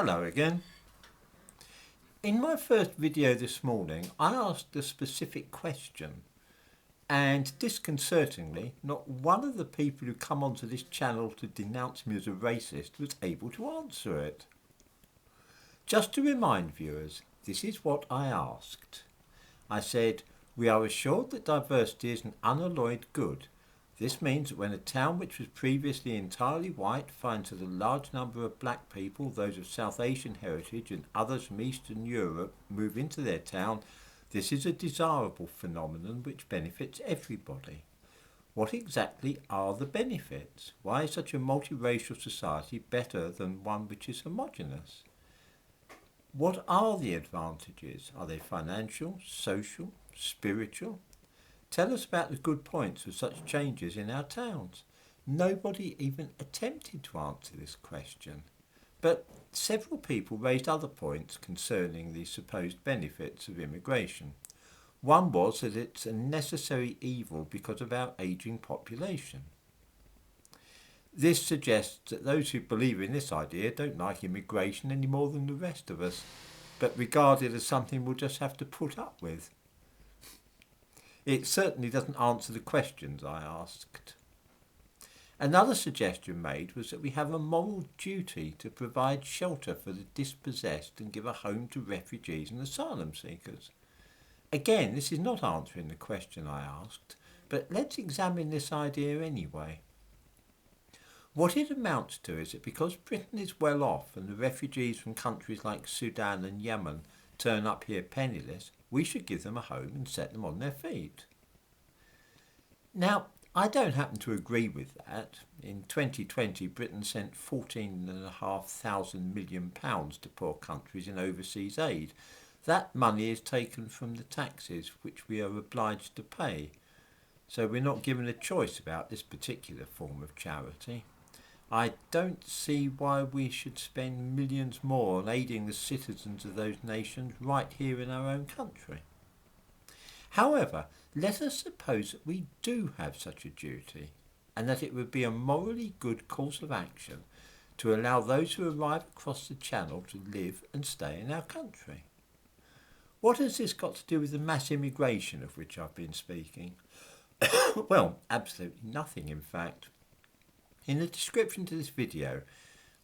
Hello again. In my first video this morning, I asked a specific question, and disconcertingly, not one of the people who come onto this channel to denounce me as a racist was able to answer it. Just to remind viewers, this is what I asked. I said, we are assured that diversity is an unalloyed good. This means that when a town which was previously entirely white finds that a large number of black people, those of South Asian heritage and others from Eastern Europe, move into their town, this is a desirable phenomenon which benefits everybody. What exactly are the benefits? Why is such a multiracial society better than one which is homogeneous? What are the advantages? Are they financial, social, spiritual? Tell us about the good points of such changes in our towns. Nobody even attempted to answer this question, but several people raised other points concerning the supposed benefits of immigration. One was that it's a necessary evil because of our ageing population. This suggests that those who believe in this idea don't like immigration any more than the rest of us, but regard it as something we'll just have to put up with. It certainly doesn't answer the questions I asked. Another suggestion made was that we have a moral duty to provide shelter for the dispossessed and give a home to refugees and asylum seekers. Again, this is not answering the question I asked, but let's examine this idea anyway. What it amounts to is that because Britain is well off and the refugees from countries like Sudan and Yemen turn up here penniless, we should give them a home and set them on their feet. Now, I don't happen to agree with that. In 2020, Britain sent £14,500 million to poor countries in overseas aid. That money is taken from the taxes which we are obliged to pay. So we're not given a choice about this particular form of charity. I don't see why we should spend millions more on aiding the citizens of those nations right here in our own country. However, let us suppose that we do have such a duty, and that it would be a morally good course of action to allow those who arrive across the Channel to live and stay in our country. What has this got to do with the mass immigration of which I've been speaking? Well, absolutely nothing, in fact. In the description to this video,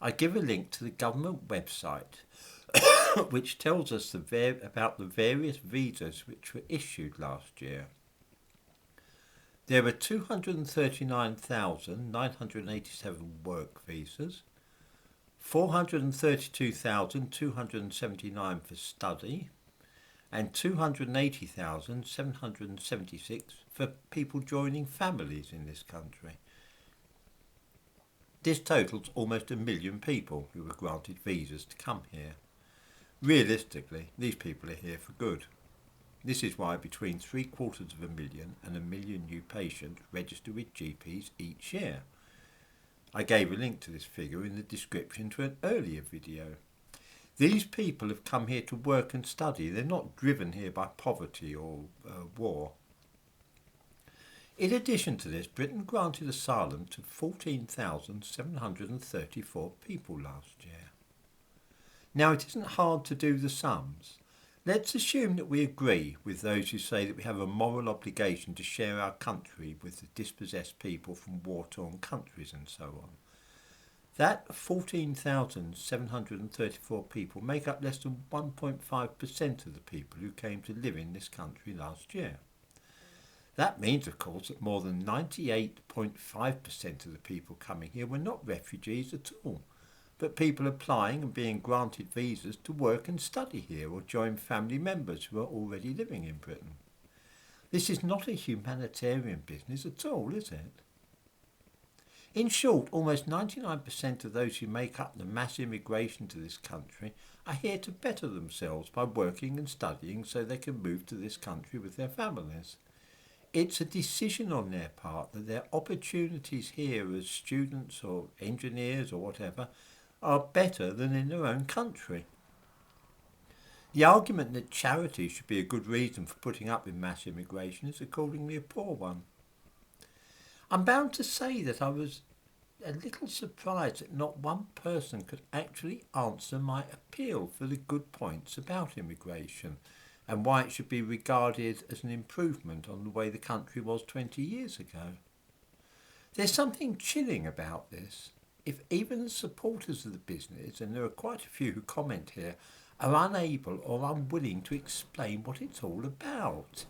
I give a link to the government website which tells us about the various visas which were issued last year. There were 239,987 work visas, 432,279 for study, and 280,776 for people joining families in this country. This totals almost 1 million people who were granted visas to come here. Realistically, these people are here for good. This is why between 750,000 and 1 million new patients register with GPs each year. I gave a link to this figure in the description to an earlier video. These people have come here to work and study. They're not driven here by poverty or war. In addition to this, Britain granted asylum to 14,734 people last year. Now, it isn't hard to do the sums. Let's assume that we agree with those who say that we have a moral obligation to share our country with the dispossessed people from war-torn countries and so on. That 14,734 people make up less than 1.5% of the people who came to live in this country last year. That means, of course, that more than 98.5% of the people coming here were not refugees at all, but people applying and being granted visas to work and study here or join family members who are already living in Britain. This is not a humanitarian business at all, is it? In short, almost 99% of those who make up the mass immigration to this country are here to better themselves by working and studying so they can move to this country with their families. It's a decision on their part that their opportunities here as students or engineers or whatever are better than in their own country. The argument that charity should be a good reason for putting up with mass immigration is accordingly a poor one. I'm bound to say that I was a little surprised that not one person could actually answer my appeal for the good points about immigration and why it should be regarded as an improvement on the way the country was 20 years ago. There's something chilling about this. If even the supporters of the business, and there are quite a few who comment here, are unable or unwilling to explain what it's all about.